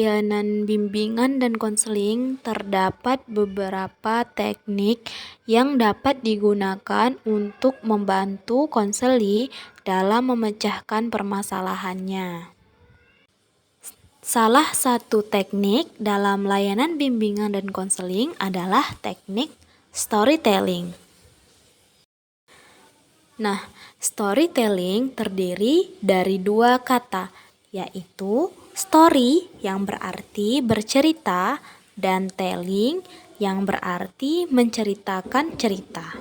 layanan bimbingan dan konseling, terdapat beberapa teknik yang dapat digunakan untuk membantu konseli dalam memecahkan permasalahannya. Salah satu teknik dalam layanan bimbingan dan konseling adalah teknik storytelling. Nah, storytelling terdiri dari dua kata, yaitu story yang berarti bercerita dan telling yang berarti menceritakan cerita.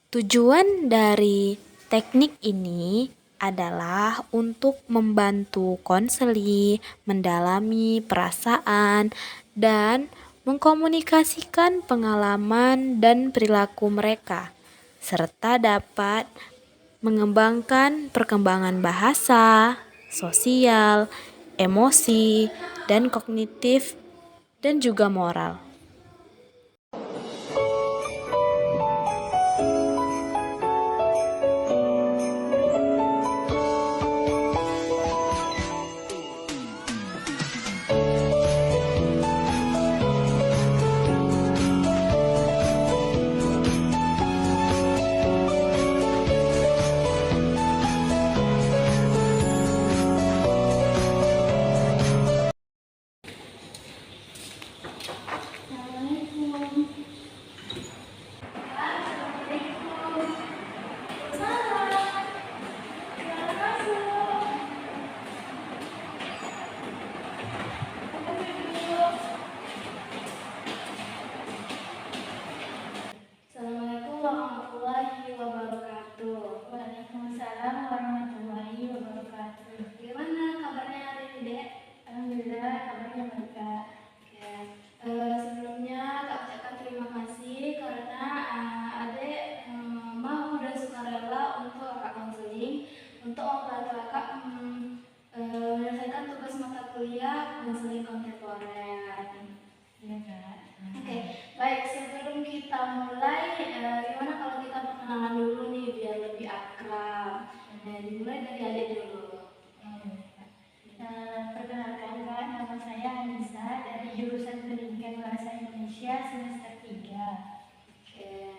Tujuan dari teknik ini adalah untuk membantu konseli mendalami perasaan dan mengkomunikasikan pengalaman dan perilaku mereka, serta dapat mengembangkan perkembangan bahasa, sosial, emosi, dan kognitif, dan juga moral. Assalamualaikum warahmatullahi wabarakatuh. Waalaikumsalam warahmatullahi wabarakatuh. Gimana kabarnya hari ini, Dek? Alhamdulillah kabarnya baik, Kak. Oke. Sebelumnya Kak ucapkan terima kasih karena Adek mau dan sukarela untuk Kakak konseling untuk membantu Kakak menyelesaikan tugas mata kuliah konseling kontemporer. Iya, Kak. Oke, baik, sebelum kita mulai, gimana kalau kita perkenalan dulu nih biar lebih akrab. Dimulai dari Adek dulu. Perkenalkan, Kak, nama saya Anissa dari jurusan Pendidikan Bahasa Indonesia semester 3. Oke,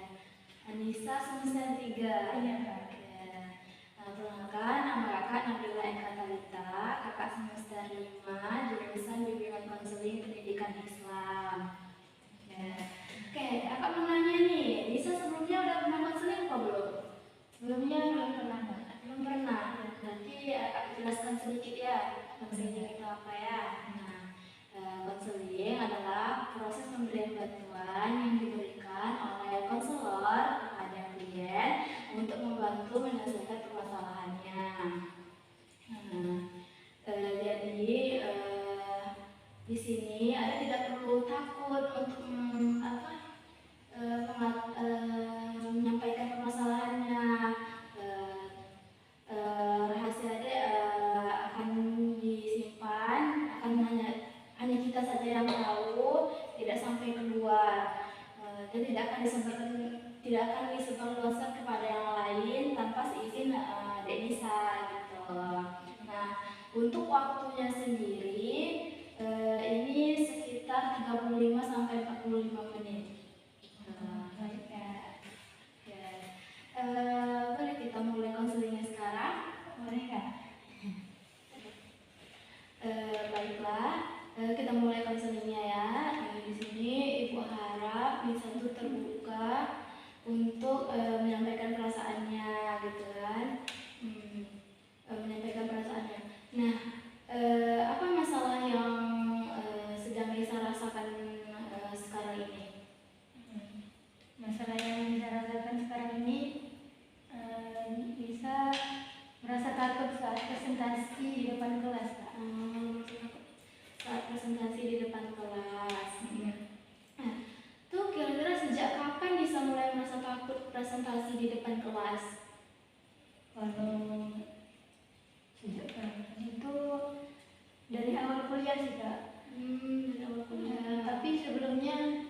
Anissa semester 3. Iya, Kak. Oke. Perkenalkan, nama kakak Nabila Eka Talita, kakak semester 5, jurusan bimbingan konseling pendidikan Islam. Oke, kakak mau nanya nih, Nisa sebelumnya udah pernah konseling apa belum? Sebelumnya belum pernah, Kak. Belum pernah. Nanti aku jelaskan sedikit ya konseling itu apa ya. Nah, konseling adalah proses pemberian bantuan yang diberikan oleh konselor kepada klien untuk membantu menyelesaikan permasalahannya. Jadi di sini Anda tidak perlu takut untuk menyampaikan permasalahannya. Rahasia Adek akan disimpan, akan hanya kita saja yang tahu, tidak sampai keluar, dan tidak akan disebarluaskan kepada yang lain tanpa seizin Dek Nisa gitu. Nah, untuk waktunya sendiri ini sekitar 35 sampai 45 menit. Baik, Kak. Boleh kita mulai konselingnya sekarang? Boleh, Kak. Baiklah, kita mulai konselingnya ya. Di sini Ibu harap Nisa itu terbuka untuk menyampaikan perasaannya, gitu kan? Menyampaikan perasaannya. Nah, apa masalah yang sedang Nisa rasakan sekarang ini? Masalah yang bisa rasakan sekarang ini bisa merasa takut saat presentasi di depan kelas, Kak. Saat presentasi di depan kelas. Nah, tuh kira-kira sejak kapan bisa mulai merasa takut presentasi di depan kelas? Kalau sejak kapan itu dari awal kuliah sih, Kak. Dari awal kuliah. Tapi sebelumnya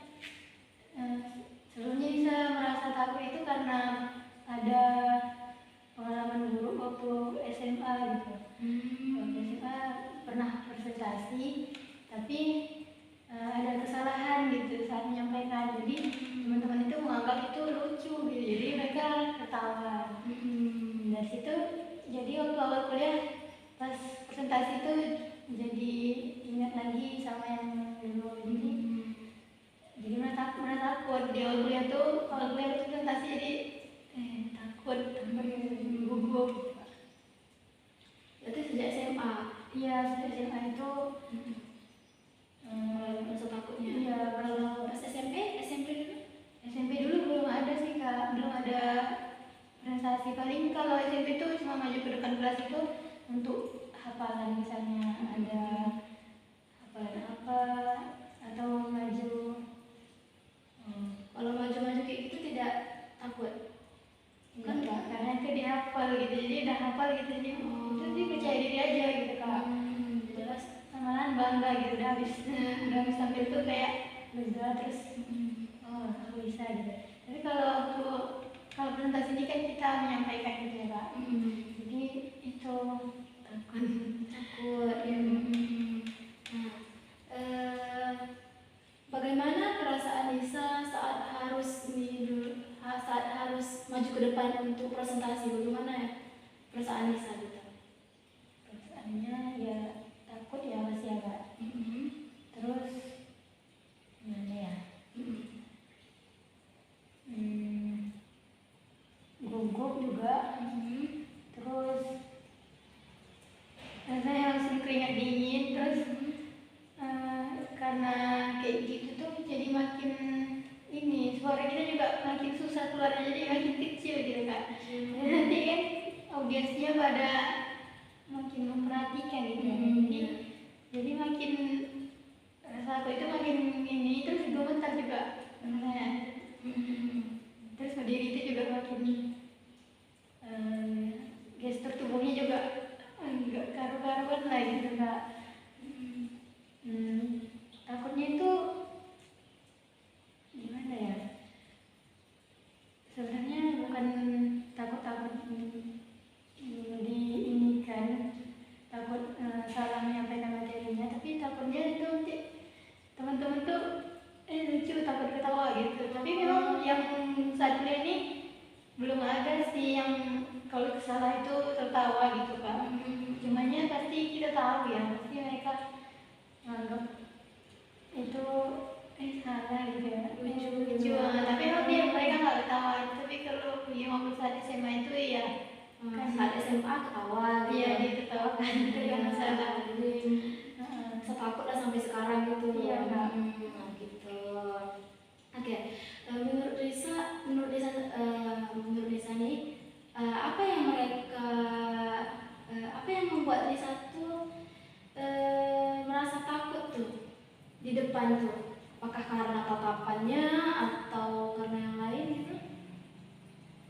bisa merasa takut itu karena ada pengalaman buruk waktu SMA gitu. Waktu presentasi, tapi ada kesalahan gitu saat menyampaikan. Jadi teman-teman itu menganggap itu lucu gitu, jadi mereka ketawa. Dari situ jadi waktu awal kuliah pas presentasi itu jadi ingat lagi sama yang dulu. Jadi merasa takut di awal kuliah tuh, presentasi jadi takut gugup. Berarti sejak SMA. Iya, sejak SMA itu Rasa takutnya. iya. Kalau pas SMP dulu? SMP dulu belum ada sih Kak, belum ada presentasi. Paling kalau SMP itu cuma maju ke depan kelas itu untuk hafalan, misalnya ada hafalan apa atau maju. Kalau maju-maju kayak gitu tidak takut? Enggak, karena itu dihafal gitu, jadi udah hafal gitu, jadi itu sih percaya diri aja gitu Kak. Jelas. Malahan bangga gitu, udah habis tampil tuh kayak lega, terus aku bisa gitu. Tapi kalau presentasi ini kan kita menyampaikan gitu ya Kak, jadi itu Takut ya. Nah, bagaimana perasaan Nisa saat harus maju ke depan untuk presentasi? Bagaimana ya perasaan Nisa gitu? perasaannya ya takut ya pasti ya Kak. Terus gimana ya, gugup juga. Terus rasanya langsung keringat dingin. Terus karena kayak gitu tuh jadi makin ini, suara kita juga makin susah keluarnya, jadi makin kecil gitu Kak. Nanti kan audiensnya pada makin memperhatikan gitu. Jadi makin rasa aku itu makin ini, terus gemetar juga rasanya. Terus berdiri itu juga makin gestur tubuhnya juga enggak karu-karuan lah gitu Kak. Takutnya itu gimana ya, sebenarnya bukan takut diinikan, takut salah menyampaikan materinya, tapi takutnya itu nanti teman-teman tuh lucu, takut ketawa gitu. Tapi memang yang saat kuliah ini belum ada sih yang kalau salah itu tertawa gitu Kak. Cumanya pasti kita tahu ya, pasti mereka menganggap itu salah gitu ya, lucu. Tapi mereka nggak ketawa. Tapi kalau yang waktu saat SMA itu ya kan Saat SMA ketawa gitu. iya, diketawakan, itu kan masalah. Setakut lah sampai sekarang gitu. Iya Kak. Gitu. Oke. Menurut Risa nih, apa yang membuat Risa tuh merasa takut tuh di depan tuh? Apakah karena tatapannya atau karena yang lain gitu?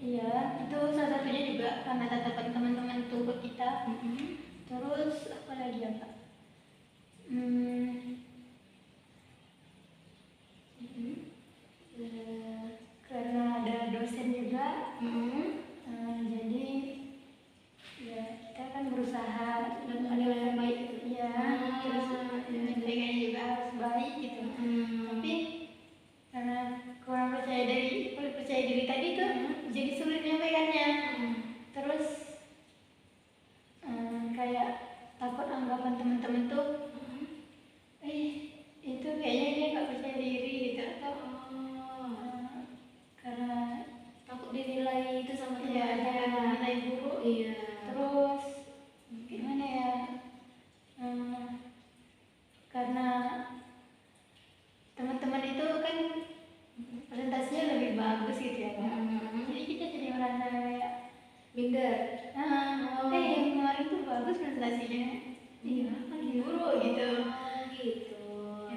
Iya, itu salah satunya juga karena tatapan teman-teman tuh ke kita. Terus apa lagi ya Kak? Karena ada dosen juga. Jadi ya kita kan berusaha Dan ada yang baik gitu. ya, terus menyampaikannya juga harus baik gitu. Tapi karena kurang percaya diri tadi tuh jadi sulit menyampaikannya. Terus kayak takut anggapan teman-teman tuh itu kayaknya dia nggak percaya diri gitu, atau karena Takut dinilai itu sama ya teman-teman. ada nilai buruk. Iya. Terus gimana ya, karena teman-teman itu kan presentasinya lebih bagus gitu ya Kak. Jadi kita jadi merasa kayak Minder. yang kemarin tuh bagus presentasinya, apa buruk gitu. Gitu.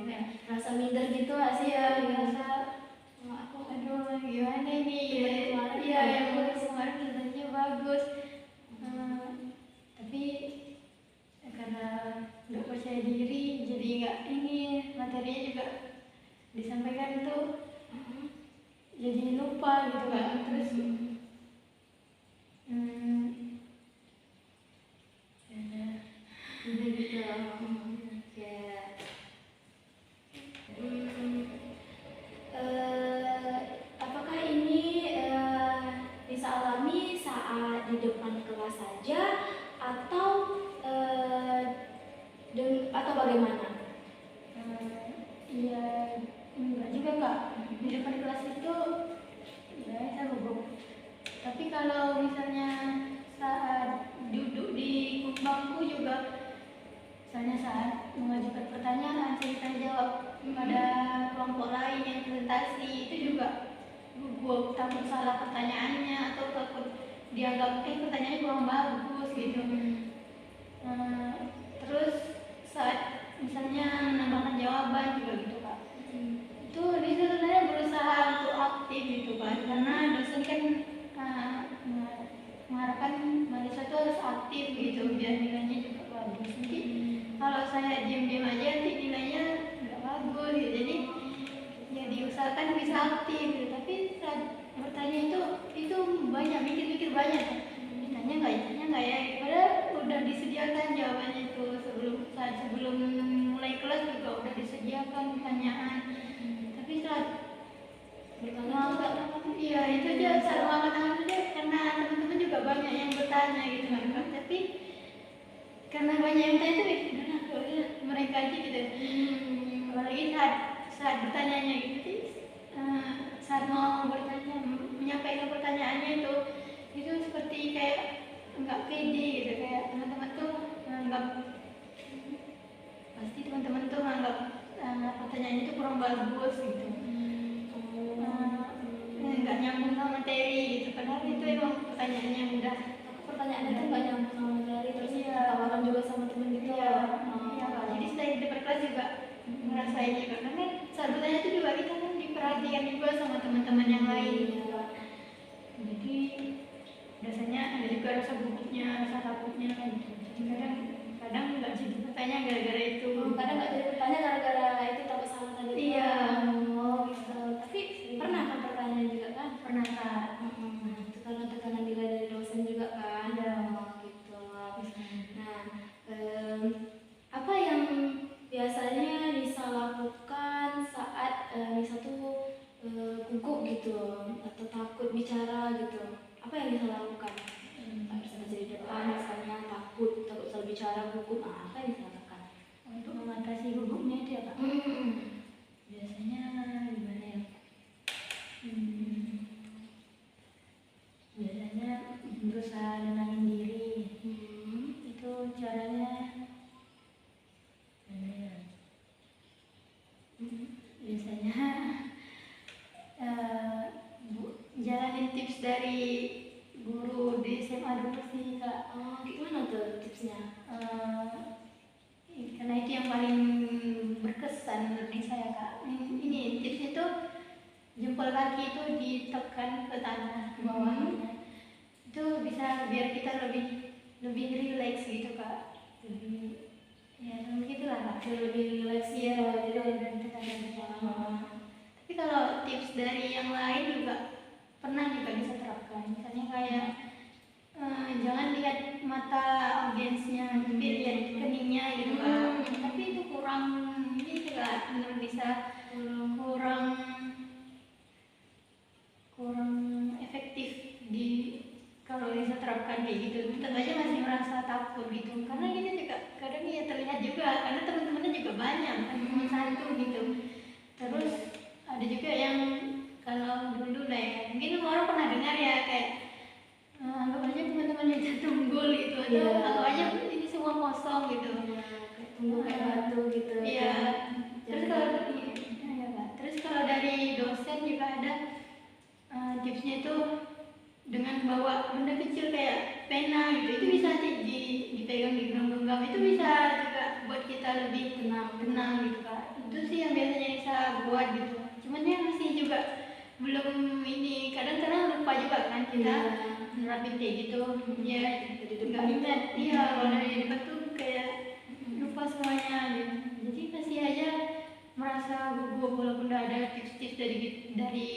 Ya, Rasa minder gitu gak sih ya? merasa Aku aduh gimana ini Iya, kemarin iya yang bagus. kemarin presentasinya bagus. Tapi karena nggak percaya diri, jadi nggak ini, materinya juga disampaikan tuh jadi lupa gitu kan. Terus gitu. Oke. saat di depan kelas saja atau atau bagaimana? Iya, enggak juga kak. Di depan kelas itu ya saya gugup. Tapi kalau misalnya saat duduk di bangku juga, misalnya saat mengajukan pertanyaan, saya tanya jawab pada kelompok lain yang presentasi, itu juga gugup, takut salah pertanyaannya atau takut dianggap pertanyaannya kurang bagus gitu. Terus saat misalnya menambahkan jawaban juga gitu kak. Itu dia sebenarnya berusaha untuk aktif gitu kan, karena dosen kan mengharapkan mahasiswa itu harus aktif gitu biar nilainya juga bagus. Jadi kalau saya diam-diam aja nanti nilainya nggak bagus gitu. Jadi ya diusahakan bisa aktif gitu. Tapi saat bertanya itu banyak, mikir-mikir banyak kan. Ditanya nggak ya? Padahal udah disediakan jawabannya itu sebelum mulai kelas juga udah disediakan pertanyaan. Tapi saat iya itu aja saat aja karena teman-teman juga banyak yang bertanya gitu kan. Tapi karena banyak yang tanya itu udah mereka aja gitu. Apalagi saat bertanyanya gitu, saat mau bertanya menyampaikan pertanyaannya itu seperti kayak nggak pede gitu, kayak teman-teman tuh nganggap pasti teman-teman tuh nganggap pertanyaannya itu kurang bagus gitu. Nggak nyambung sama materi gitu, padahal itu emang pertanyaannya mudah. Pertanyaan itu nggak nyambung sama materi, terus tawaran juga sama temen gitu. Iya, jadi setelah di depan kelas juga ngerasain juga, karena saat bertanya itu juga kita kan diperhatikan juga sama teman-teman yang lain. Jadi biasanya ada juga rasa gugupnya, rasa takutnya gitu. Jadi kadang nggak jadi bertanya gara-gara itu. Kadang nggak jadi bertanya gara-gara itu takut salah tadi. Iya. Gitu. Tapi pernah kan pertanyaan juga kan? Pernah kak. Itu karena tekanan nilai dari dosen juga kan? Iya. Gitu. Nah, apa yang biasanya Nisa lakukan saat Nisa tuh gugup gitu atau takut bicara gitu? Apa yang Nisa lakukan? Tak bisa jadi depan, misalnya takut salah bicara, gugup, apa yang Nisa lakukan? Untuk mengatasi gugupnya itu ya kak. Biasanya gimana ya? Biasanya berusaha nenangin diri. Itu caranya biasanya jalanin tips dari guru di SMA dulu sih kak. Gimana tuh tipsnya? Karena itu yang paling berkesan menurut saya kak. Ini tipsnya tuh jempol kaki itu ditekan ke tanah ke bawahnya. Itu bisa biar kita lebih rileks gitu kak. Lebih ya begitulah kak. Lebih rileks ya, dari tekanan ke bawah. Tapi kalau tips dari yang lain juga pernah juga bisa terapkan. Misalnya kayak jangan lihat mata audiensnya, tapi lihat keningnya gitu kan. Tapi itu kurang ini juga menurut bisa kurang efektif di kalau bisa terapkan kayak gitu. Tentu aja masih merasa takut gitu, karena kita juga kadang ya terlihat juga karena teman-temannya juga banyak kan, cuma satu gitu. Terus ada juga yang kalau dulu lah ya, mungkin orang pernah dengar ya kayak anggap aja teman-temannya jatuh gol gitu, atau anggap aja ini semua kosong gitu, Tunggu kayak batu gitu. iya. Terus kalau dari dosen juga ada tipsnya itu dengan bawa benda kecil kayak pena gitu, itu bisa dipegang di genggam, itu bisa juga buat kita lebih tenang gitu kak. Itu sih yang biasanya bisa buat gitu. Cuman ya masih juga belum ini, kadang-kadang lupa juga kan kita nerapin kayak gitu ya, nggak ingat. Iya, kalau dari depan tuh kayak lupa semuanya gitu. Jadi masih aja merasa gugup walaupun udah ada tips-tips dari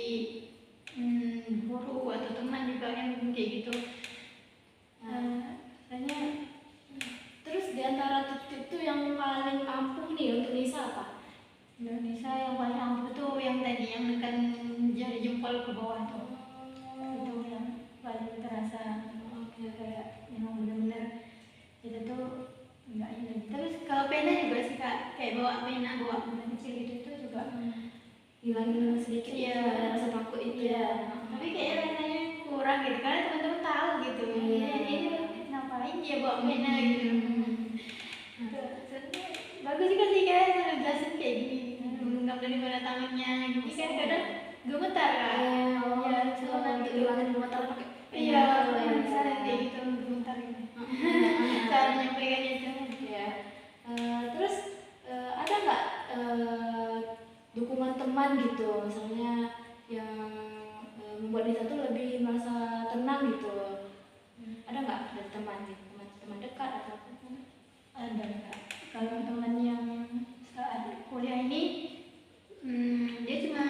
guru atau teman juga yang kayak gitu. Terus diantara tips-tips itu yang paling ampuh nih untuk Nisa apa? Indonesia yang paling ampuh tuh yang tadi yang nekan jari jempol ke bawah tuh. Itu yang paling terasa. Oke. memang benar-benar kita tuh nggak ini. Terus kalau pena juga sih Kak, kayak bawa pena kecil itu juga Hilangin sedikit Iya. rasa takut itu iya. ya. Tapi kayaknya rasanya kurang gitu karena teman-teman tahu gitu. Iya. Ini ngapain dia bawa pena gitu. Terus bagus juga sih kayak cara jelasin kayak gini. Menggenggam dari mana tangannya, gini kan kadang gemetar kan. Iya, Kalau untuk hilangin gemetar pakai Iya, kalau yang misalnya kayak gitu gemetar gitu. Cara menyampaikannya itu. ya. Terus ada nggak dukungan teman gitu, misalnya yang membuat Nisa tuh lebih merasa tenang gitu. Ada nggak dari teman gitu, teman dekat atau apa? Ada Kak. Kalau teman yang saat kuliah ini, dia cuma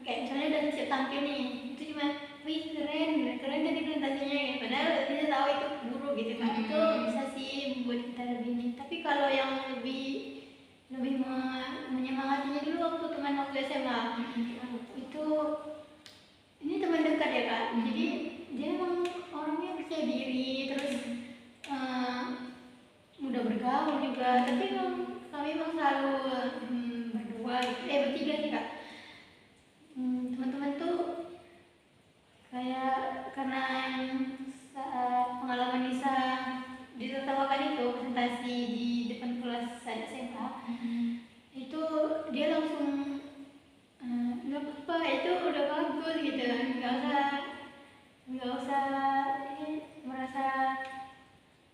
kayak misalnya udah siap tampil nih, itu cuma, wih keren tadi presentasinya ya. Padahal kita tahu itu buruk gitu kan. Itu bisa sih membuat kita lebih ini. Tapi kalau yang lebih menyemangatinya dulu waktu SMA, itu ini teman dekat ya Kak. Jadi dia emang orangnya percaya diri, terus mudah bergaul juga. Tapi kami emang selalu berdua, bertiga sih Kak. Teman-teman tuh kayak karena saat pengalaman Nisa ditertawakan itu presentasi di depan kelas saat SMA, itu dia langsung nggak apa-apa, itu udah bagus gitu, nggak usah merasa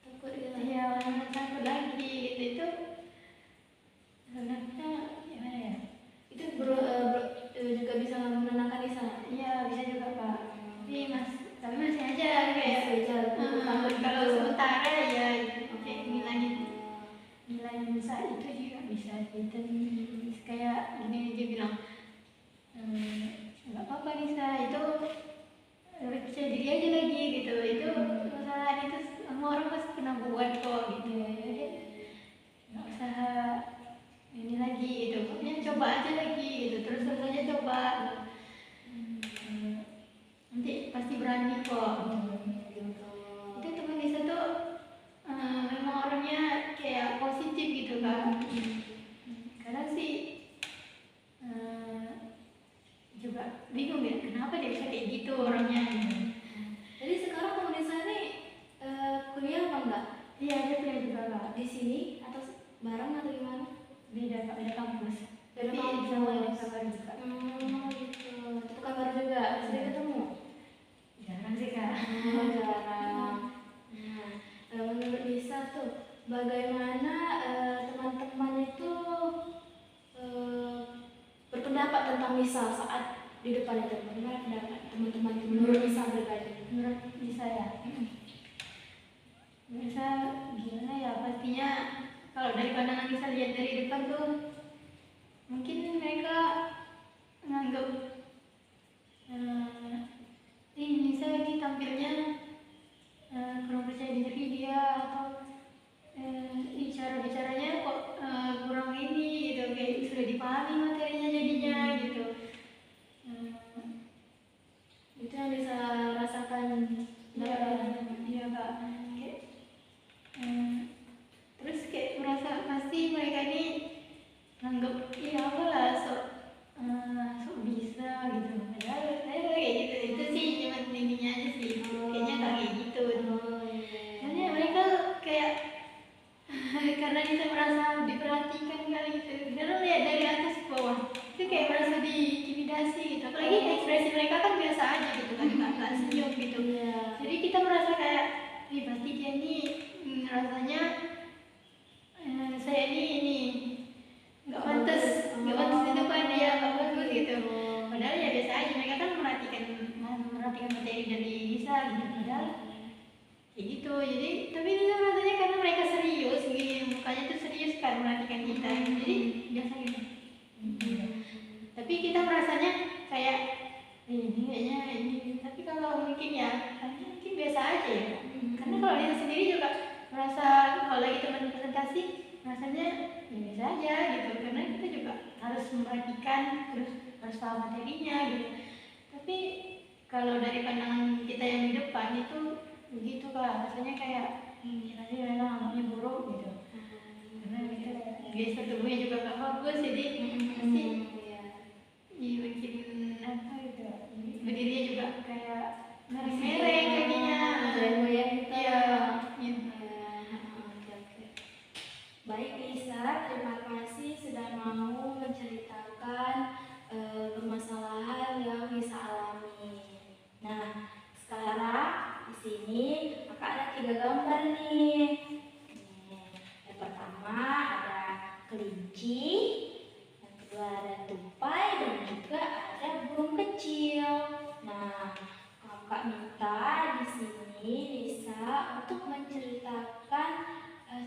Takut gitu. ya merasa takut lagi gitu. Itu sebenarnya gimana ya, Itu juga bisa menenangkan Nisa. iya bisa juga Pak. Tapi masih aja kayak Masih aja, kalau gitu. sementara ya kayak ngilangin saat itu juga bisa gitu. Kayak gini dia bilang, nggak apa-apa Nisa, itu lebih percaya diri aja lagi gitu. Itu masalah itu semua orang pasti pernah buat kok gitu ya. Jadi nggak usah ini lagi gitu, pokoknya coba aja lagi gitu, terus aja coba. Nanti pasti berani kok gitu. Itu teman Nisa tuh memang orangnya kayak positif gitu kan. Kadang sih juga bingung ya kenapa dia bisa kayak gitu orangnya. Jadi sekarang kamu Nisa ini kuliah apa enggak? Iya dia kuliah juga Kak. Di sini atau bareng atau gimana? Beda Kak, beda kampus. Beda Tapi kampus. sama yang kabar juga. Gitu. Itu kabar juga. Sering ketemu? Jarang sih Kak. Jarang. Nah, menurut Nisa tuh bagaimana teman-teman itu berpendapat tentang Nisa saat di depan itu? Bagaimana pendapat teman-teman itu menurut Nisa pribadi? Menurut Nisa ya, Nisa gimana ya, pastinya kalau dari pandangan Nisa lihat dari depan tuh mungkin mereka nganggap Nisa ini tampilnya kurang percaya diri dia, atau cara bicaranya kok kurang ini gitu, kayak sudah dipahami materinya jadinya gitu. Itu yang bisa rasakan. Iya Kak. Kayak, terus kayak merasa pasti mereka ini nganggap iya apalah sok bisa gitu. Padahal saya kayak gitu, itu sih cuma intinya aja sih. Kayaknya tak kayak gitu. Soalnya mereka kayak karena kita merasa diperhatikan kali gitu. Padahal lihat dari atas ke bawah itu kayak merasa diintimidasi gitu. Apalagi ekspresi mereka kan biasa aja gitu kan, nggak senyum gitu. Jadi kita merasa kayak, pasti dia ini rasanya saya ini nggak pantas di depan dia, nggak bagus gitu. Padahal ya biasa aja, mereka kan merhatikan materi dari Nisa gitu. Padahal kayak gitu. Jadi tapi Nisa rasanya karena mereka serius gini, mukanya tuh serius kan merhatikan kita. Jadi biasa gitu. Tapi kita merasanya kayak ini kayaknya ini. Tapi kalau mungkin ya, mungkin biasa aja ya. Karena kalau Nisa sendiri juga merasa kalau lagi teman presentasi rasanya ya biasa aja gitu, karena kita juga harus memperhatikan, terus harus paham materinya gitu. Tapi kalau dari pandangan kita yang di depan itu begitu Kak, rasanya kayak nanti memang anaknya buruk gitu. Karena kita biasa tubuhnya juga gak bagus, jadi pasti bikin apa gitu, berdirinya juga kayak mereng-mereng jadinya. goyang-goyang gitu. Iya. Oke. Baik Lisa, terima kasih sudah mau menceritakan permasalahan yang Lisa alami. Nah, sekarang di sini kakak ada 3 gambar nih. Yang pertama ada kelinci, yang kedua ada tupai, dan juga ada burung kecil. Nah, kakak minta di sini Lisa untuk menceritakan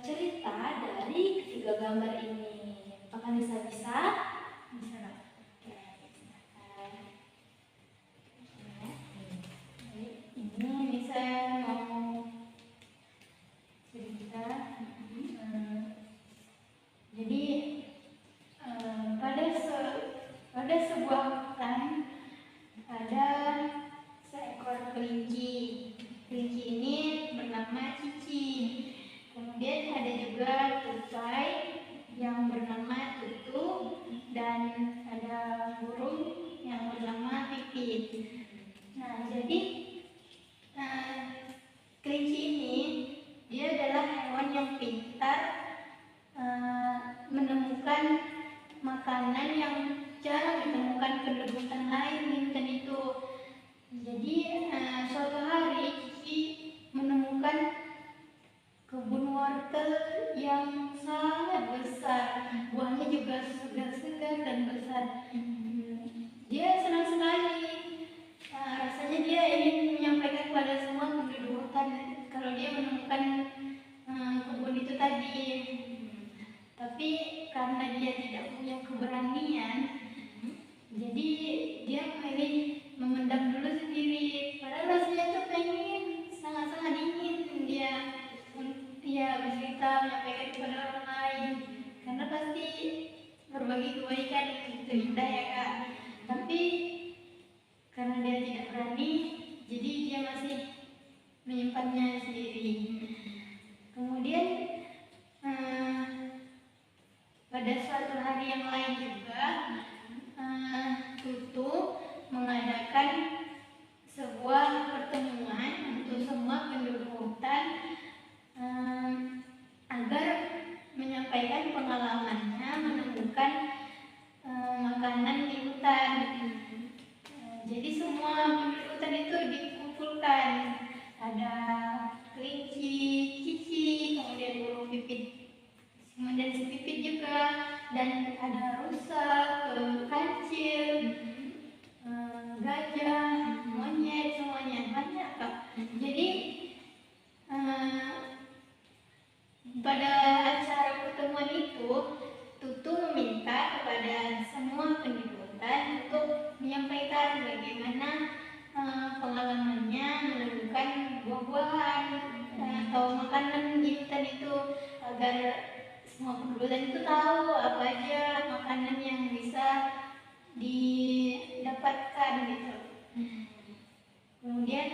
cerita dari ketiga gambar ini. Apakah Lisa bisa? Bisa. Oke, silakan. Ini saya mau cerita. Jadi pada sebuah hutan ada seekor kelinci. Kelinci ini bernama Cici. Kemudian ada juga tupai yang bernama Tutu, dan ada burung yang bernama Pipit. Nah, jadi kelinci ini dia adalah hewan yang pintar menemukan makanan yang jarang ditemukan penduduk lain di hutan itu. Jadi suatu hari Cici menemukan kebun wortel yang sangat besar, buahnya juga segar-segar dan besar. Dia senang sekali. Rasanya dia ingin menyampaikan kepada semua penduduk hutan kalau dia menemukan kebun itu tadi. Tapi karena dia tidak punya keberanian, jadi dia memilih memendam dulu sendiri. Padahal rasanya tuh pengen, sangat-sangat ingin dia bercerita, menyampaikan kepada orang lain, karena pasti berbagi kebaikan itu indah ya Kak. Tapi karena dia tidak berani, jadi dia masih menyimpannya sendiri. Kemudian pada suatu hari yang lain juga Tutu mengadakan sebuah pertemuan untuk semua penduduk hutan agar menyampaikan pengalamannya menemukan makanan di hutan. Jadi semua penduduk hutan itu dikumpulkan. Ada kelinci, Cici, kemudian burung pipit, kemudian si pipit juga, dan ada rusa, kancil, gajah, monyet, semuanya banyak Kak. Jadi pada acara pertemuan itu Tutu meminta kepada semua penduduk hutan untuk menyampaikan bagaimana pengalamannya menemukan buah-buahan atau makanan di hutan itu, agar semua penduduk hutan itu tahu apa aja makanan yang bisa didapatkan gitu. Kemudian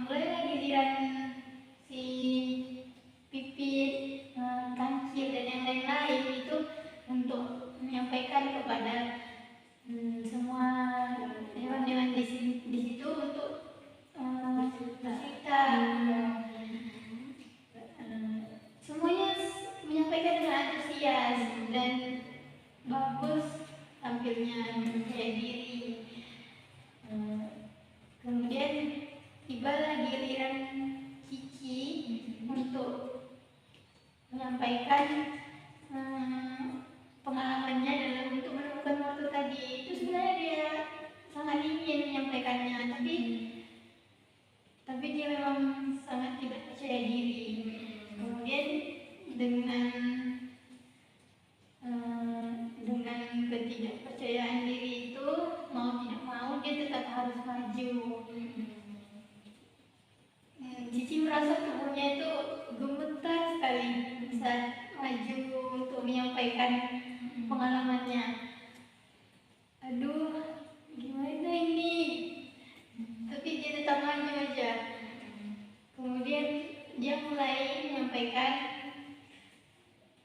mulailah giliran si pipit, kancil, dan yang lain-lain itu untuk menyampaikan kepada semua hewan-hewan di situ untuk bercerita. Semuanya menyampaikan dengan antusias dan bagus tampilnya, percaya diri. Kemudian tibalah giliran Cici untuk menyampaikan pengalamannya dalam untuk menemukan wortel tadi. Itu sebenarnya dia sangat ingin menyampaikannya, tapi dia memang sangat tidak percaya diri. Kemudian dengan ketidakpercayaan diri itu, mau tidak mau dia tetap harus maju. Cici merasa tubuhnya itu gemetar sekali saat maju untuk menyampaikan pengalamannya. Aduh, gimana ini? Tapi dia tetap maju aja. dia mulai menyampaikan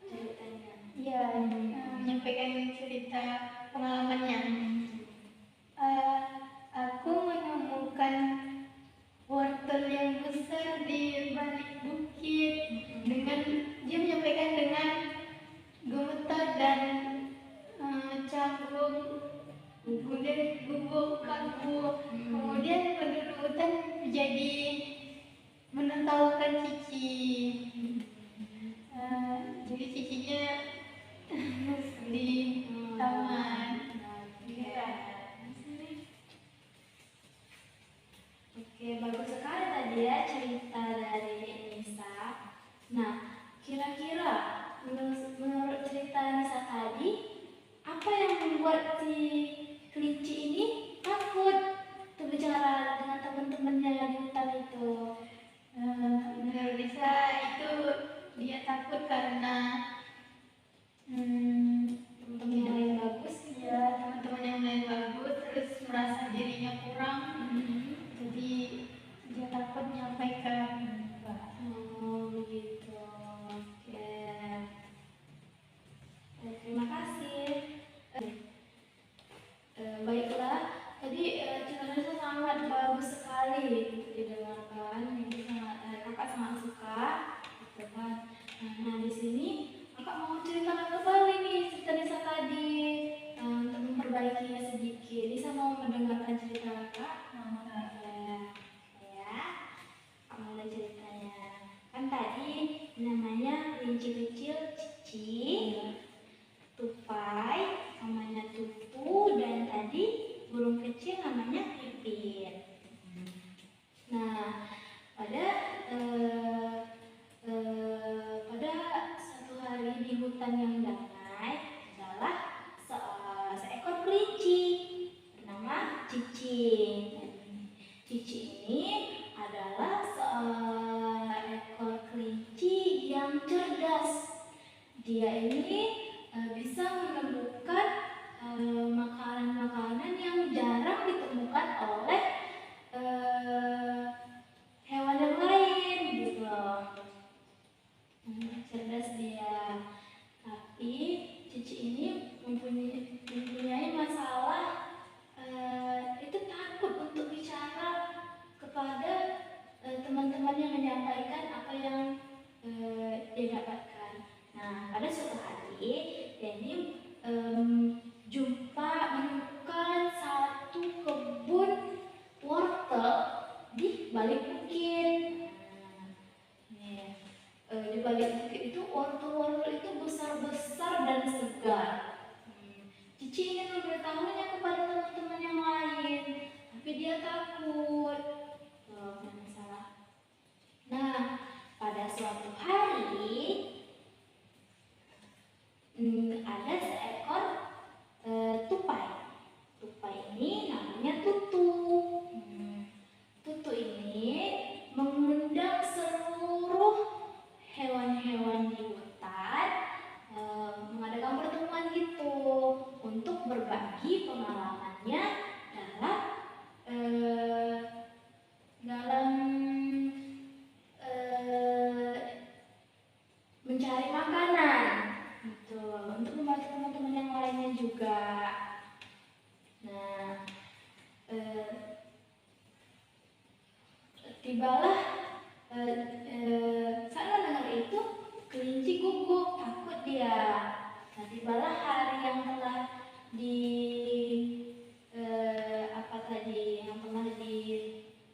ceritanya. ya menyampaikan cerita pengalamannya. Aku menemukan wortel yang besar di balik bukit. Dengan dia menyampaikan dengan gemetar dan canggung, kemudian gubuk kaku. Kemudian penduduk hutan menjadi menertawakan Cici. Jadi Cicinya di taman. Oke, bagus sekali tadi ya cerita dari Nisa. Nah, kira-kira menurut cerita Nisa tadi, apa yang membuat si kelinci ini takut berbicara dengan teman-temannya di hutan itu? Menurut Lisa itu dia takut karena Teman-teman yang lain bagus. ya teman-teman yang lain bagus, terus merasa dirinya kurang. Jadi dia takut menyampaikan. Oh, begitu. Oke. Terima kasih. Baiklah, tadi ceritanya sangat bagus sekali untuk didengarkan. Ini kakak sangat suka, gitu kan. Nah, di sini kakak mau ceritakan kembali nih cerita Nisa tadi untuk memperbaikinya sedikit. Nisa mau mendengarkan cerita kakak? Ya, kakak mulai ceritanya. Kan tadi namanya kelinci kecil Cici, tupai namanya Tutu, dan tadi burung kecil namanya Pipit. Nah, pada suatu hari di hutan yang damai adalah seekor kelinci bernama Cici. Cici ini adalah seekor kelinci yang cerdas. Dia ini bisa menemukan makanan-makanan yang jarang ditemukan oleh hewan yang lain gitu loh. Cerdas dia. Tapi Cici ini mempunyai masalah, itu takut untuk bicara kepada teman-teman yang menyampaikan apa yang dia dapatkan. Nah, pada suatu hari dia ini menemukan satu kebun wortel di balik bukit. Di balik bukit itu wortel-wortel itu besar-besar dan segar. Cici ingin memberitahunya kepada teman-teman yang lain, tapi dia takut. Masalah. Nah, pada suatu hari ada seekor tupai. Tupai ini namanya Tutu. Tutu ini mengundang seluruh hewan-hewan di hutan, mengadakan pertemuan gitu untuk berbagi pengalamannya dalam mencari makanan gitu, untuk membantu teman-teman yang lainnya juga. Nah, tibalah saat mendengar itu kelinci gugup, takut dia. Nah, tibalah hari yang telah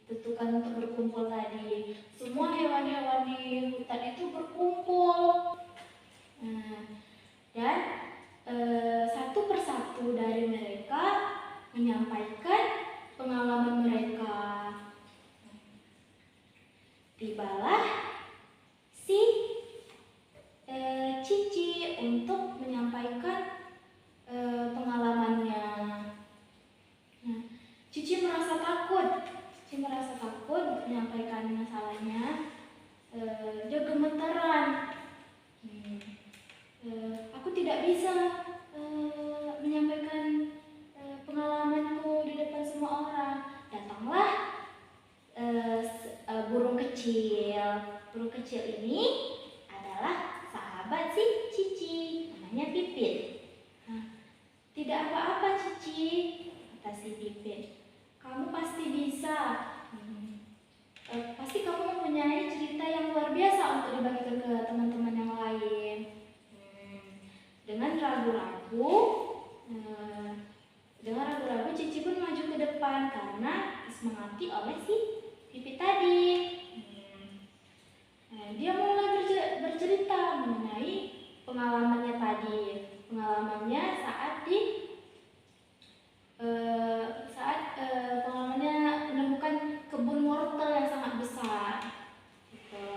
ditentukan untuk berkumpul tadi. Semua hewan-hewan di hutan itu berkumpul. Dan satu persatu dari mereka menyampaikan pengalaman mereka. Tibalah si Cici untuk menyampaikan pengalamannya. Nah, Cici merasa takut menyampaikan masalahnya. Dia gemeteran. Aku tidak bisa menyampaikan pengalamanku di burung kecil ini adalah sahabat si Cici, namanya Pipit. Tidak apa-apa Cici, kata si Pipit. Kamu pasti bisa. Pasti kamu mempunyai cerita yang luar biasa untuk dibagikan ke teman-teman yang lain. Dengan ragu-ragu, Cici pun maju ke depan karena disemangati oleh si Pipit tadi. Dia mulai bercerita mengenai pengalamannya tadi. Pengalamannya saat pengalamannya menemukan kebun wortel yang sangat besar. Gitu.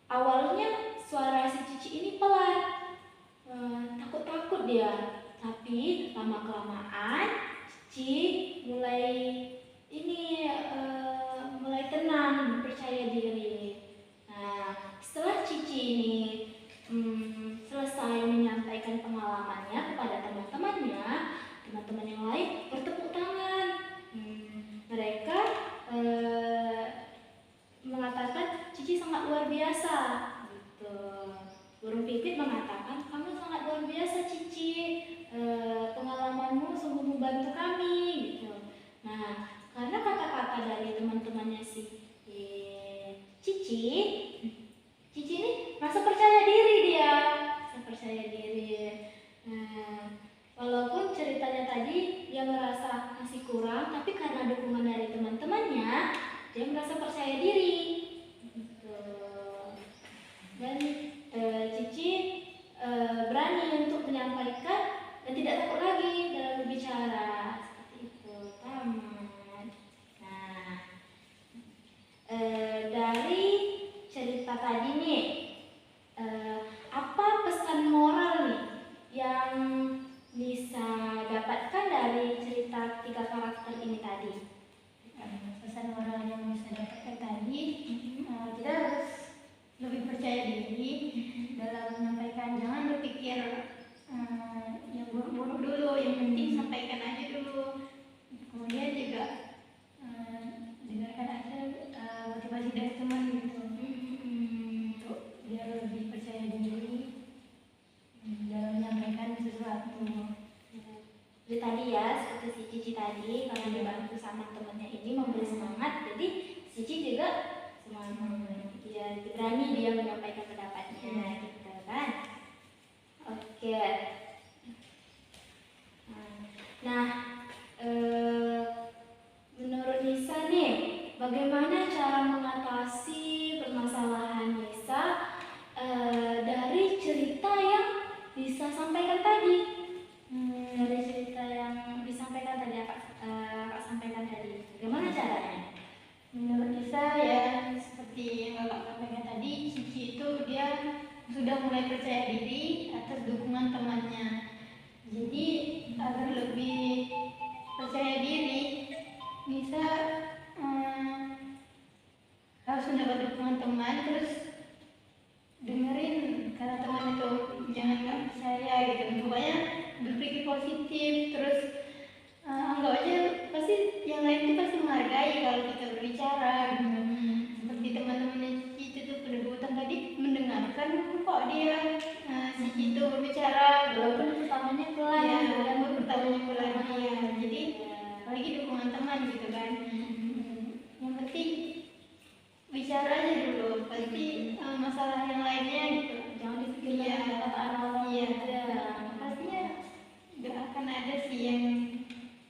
Awalnya suara si Cici ini pelan, takut-takut dia. Tapi lama-kelamaan Cici mulai tenang, percaya diri. Nah, setelah Cici ini selesai menyampaikan pengalamannya kepada teman-temannya, teman-teman yang lain bertepuk tangan. Mereka mengatakan Cici sangat luar biasa. Gitu. Burung Pipit mengatakan, kamu sangat luar biasa Cici. Pengalamanmu sungguh membantu kami. Gitu. Nah, karena kata-kata dari teman-temannya si Cici ini merasa percaya diri dia. Walaupun ceritanya tadi dia merasa masih kurang, tapi karena dukungan dari teman-temannya, dia merasa percaya diri. Gitu. Dan Cici berani untuk menyampaikan dan tidak takut lagi dalam berbicara. Seperti itu, tamat. Nah, dari cerita tadi nih, apa pesan moral nih yang bisa dapatkan dari cerita 3 karakter ini tadi? Pesan moral yang bisa dapatkan tadi, kita harus lebih percaya diri dalam menyampaikan. Jangan berpikir yang buruk-buruk dulu, yang penting sampaikan aja dulu. Kemudian juga dengarkan aja motivasi dari teman gitu, untuk biar lebih percaya diri dalam menyampaikan sesuatu. Jadi tadi ya, seperti si Cici tadi, karena dibantu sama temannya ini memberi semangat, jadi Cici juga semangat. Dia berani dia menyampaikan pendapatnya, gitu kan? Oke. Nah, menurut Nisa nih, bagaimana cara mengatasi permasalahan Nisa dari cerita yang Nisa sampaikan tadi? Dari cerita yang disampaikan tadi, Kak sampaikan tadi, bagaimana caranya? Menurut Nisa ya, seperti yang Kakak sampaikan tadi, Cici itu dia sudah mulai percaya diri atas dukungan temannya. Jadi agar lebih percaya diri, Nisa harus mendapat dukungan teman, terus dengerin kata teman itu, jangan nggak percaya gitu. Pokoknya berpikir positif, terus anggap aja pasti yang lain itu pasti menghargai kalau kita berbicara gitu. Seperti teman-temannya Cici itu pendebutan tadi, mendengarkan kok dia Cici itu berbicara, Walaupun pertamanya pelan, ya, walaupun pertamanya pelan, ya. Jadi apalagi dukungan teman gitu kan. Yang penting bicara aja dulu, pasti masalah yang lainnya gitu jangan dipikirkan perkataan orang. iya, pastinya gak akan ada sih yang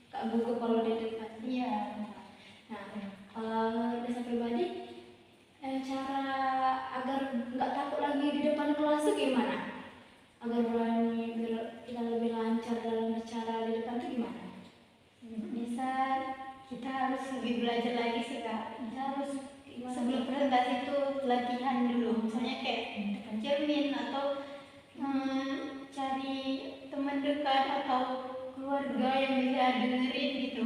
Kak gugup kalau di depan. iya. Nah, kalau Nisa pribadi, cara agar nggak takut lagi di depan kelas itu gimana? Agar berani, biar kita lebih lancar dalam bicara di depan itu gimana? Bisa, kita harus lebih belajar lagi sih Kak. Kita harus sebelum presentasi itu latihan dulu, misalnya kayak dekat cermin atau cari teman dekat atau keluarga yang bisa dengerin gitu.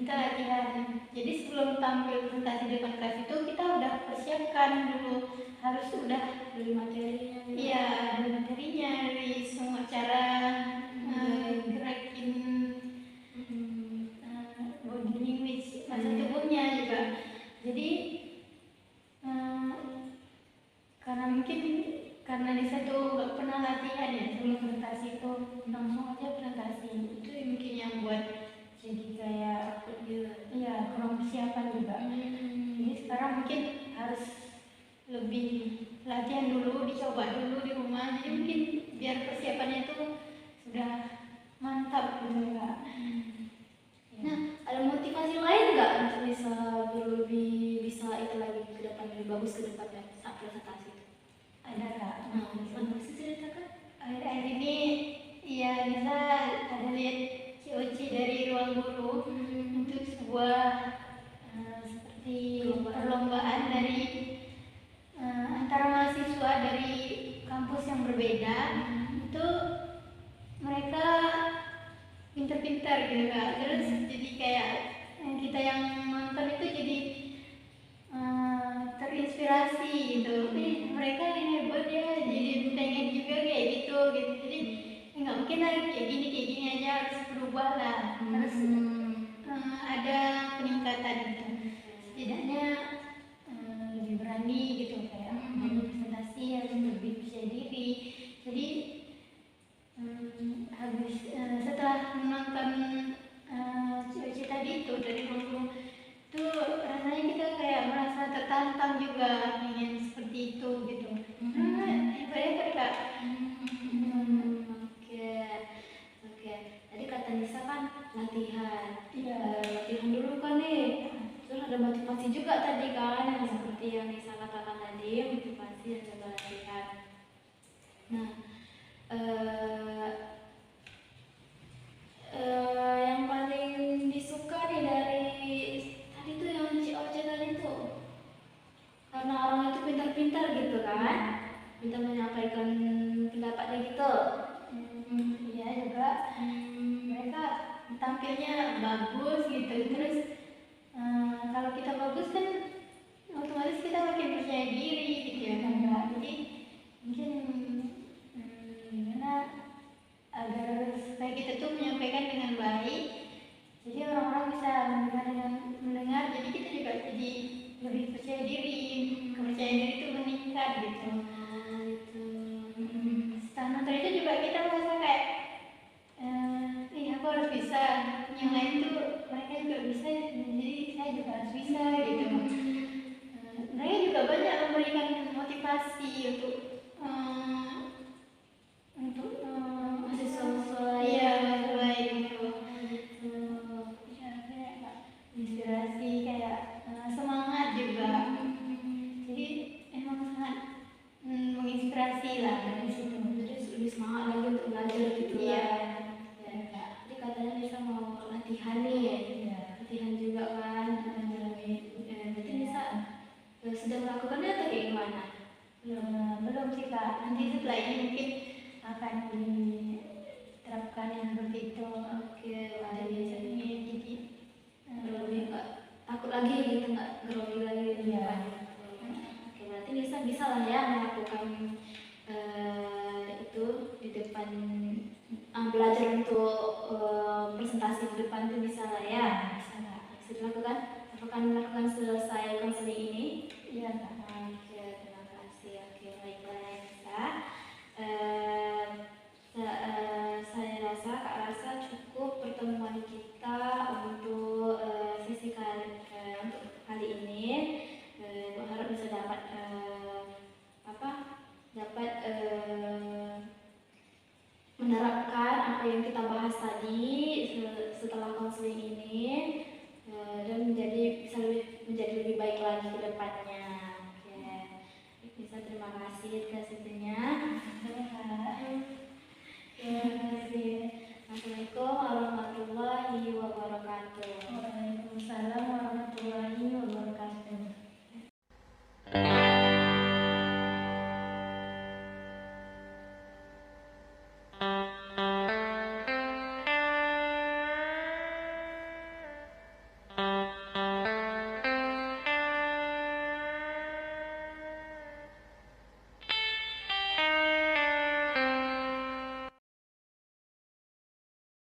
Kita latihan. Jadi sebelum tampil presentasi di depan kelas itu kita udah persiapkan dulu, harus udah Dari materinya. iya, dari materinya, dari semua cara gerakin body language, bahasa tubuhnya juga. Jadi mungkin karena Nisa tuh nggak pernah latihan ya sebelum presentasi itu, langsung aja presentasi itu mungkin yang buat jadi kayak Takut gitu. ya kurang persiapan juga. Jadi sekarang mungkin harus lebih latihan dulu, dicoba dulu di rumah, jadi mungkin biar persiapannya itu sudah mantap gitu Kak. Nah, ada motivasi lain nggak untuk bisa lebih bisa itu lagi ke depan, lebih bagus ke depannya saat presentasi itu? Ada Kak. Nah, bisa ceritakan? Akhir-akhir ini ya Nisa ada lihat COC dari ruang guru untuk sebuah seperti perlombaan dari antara mahasiswa dari kampus yang berbeda. Itu mereka pintar-pintar gitu Kak, terus jadi kayak kita yang nonton itu jadi terinspirasi gitu. Mereka ini hebat ya, jadi pengen juga kayak gitu. Jadi nggak mungkin lagi kayak gini aja, harus berubah lah, harus ada peningkatan gitu. Setidaknya lebih berani gitu kayak presentasi, harus lebih percaya diri. Jadi habis setelah menonton COC tadi itu dari guru itu, rasanya kita kayak merasa tertantang juga, ingin seperti itu gitu. Hebat Kak. Oke. Tadi kata Nisa kan latihan. Iya. Latihan dulu kan nih. Terus ada motivasi juga tadi kan, yang seperti yang Nisa katakan tadi, motivasi dan juga latihan. Nah, yang paling disuka nih dari tadi tuh yang COC tadi tuh, karena orang itu pintar-pintar gitu kan, pintar menyampaikan pendapatnya gitu. Iya juga. Mereka tampilnya bagus gitu. Terus kalau kita bagus kan otomatis kita makin percaya diri gitu ya kan Kak. Jadi mungkin gimana agar supaya kita tuh menyampaikan dengan baik, jadi orang-orang bisa mendengar, jadi kita juga jadi lebih percaya diri, kepercayaan diri itu meningkat gitu. Setelah nonton itu juga kita merasa kayak aku harus bisa, yang lain tuh mereka juga bisa, jadi saya juga harus bisa gitu. Mereka juga banyak memberikan motivasi untuk Mahasiswa iya gitu. Ya, kayak inspirasi, kayak semangat juga. Jadi emang sangat menginspirasi lah dari situ. Jadi lebih semangat lagi untuk belajar gitu Iya. ya. Jadi katanya Nisa mau latihan nih, latihan juga kan. Berarti Nisa sudah melakukannya atau kayak gimana? Belum sih Kak, nanti setelah ini mungkin akan diterapkan yang seperti itu. Oke, Ada biasanya jadi lebih nggak takut lagi gitu, nggak grogi lagi di Iya. depan. Oke, berarti Nisa bisa lah ya melakukan itu di depan, belajar untuk presentasi di depan itu bisa lah ya. Bisa dilakukan, melakukan selesai konseling ini. Iya Kak. Oke, terima kasih. Oke, baiklah Nisa. Saya rasa Kak rasa cukup pertemuan kita untuk sesi kali ini. Harap bisa dapat menerapkan apa yang kita bahas tadi setelah konseling ini, dan bisa menjadi lebih baik lagi ke depannya. Oke. Bisa, terima kasih atas